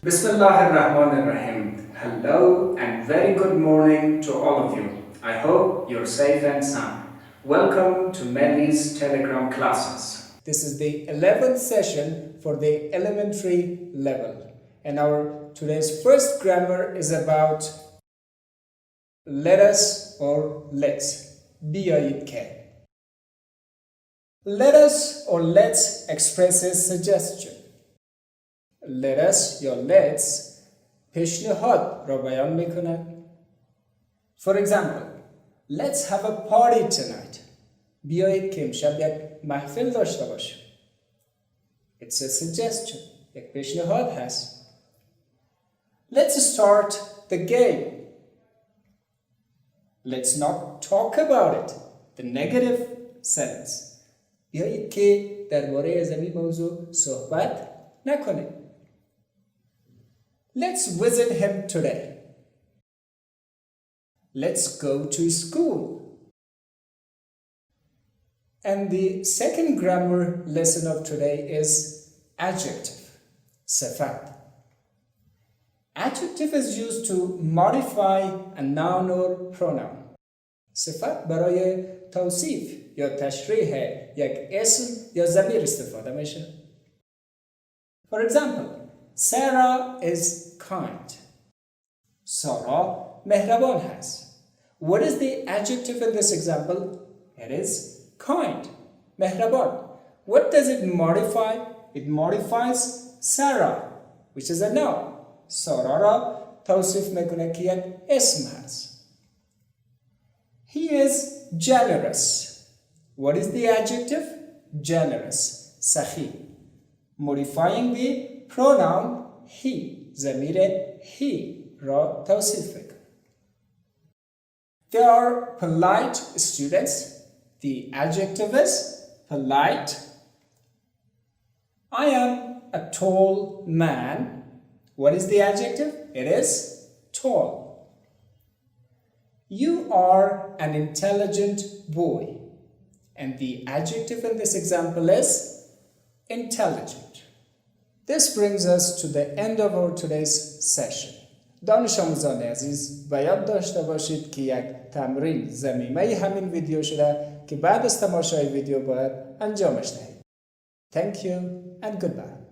Bismillahirrahmanirrahim. Hello and very good morning to all of you. I hope you're safe and sound. Welcome to Melly's Telegram classes. This is the 11th session for the elementary level. And our today's first grammar is about let us or let's. بیایید که. Let us or let's expresses suggestion. Let us یا let's پیشنهاد را بیان میکند. For example, let's have a party tonight. بیایید که امشب یک محفل داشته باشیم. It's a suggestion. یک پیشنهاد هست. Let's start the game. Let's not talk about it. The negative sentence. بیایید که درباره از این موضوع صحبت نکنیم. Let's visit him today. Let's go to school. And the second grammar lesson of today is adjective, صفت. Adjective is used to modify a noun or pronoun. صفت برای توصیف یا تشریح یک اسم یا ضمیر استفاده میشه. For example, Sarah is kind. سارا مهربان هست. What is the adjective in this example? It is kind. مهربان. What does it modify? It modifies Sarah, which is a noun. سارا را توصیف میکنه که یک اسم هست. He is generous. What is the adjective? Generous. سخی. Modifying the pronoun he. ضمیر he را توصیف میکنه. They are polite students. The adjective is polite. I am a tall man. What is the adjective? It is tall. You are an intelligent boy. And the adjective in this example is intelligent. This brings us to the end of our today's session. دانش آموزان عزیز باید داشته باشید که یک تمرین ضمیمه همین ویدیو شده که بعد از تماشای ویدیو باید انجامش دهید. Thank you and goodbye.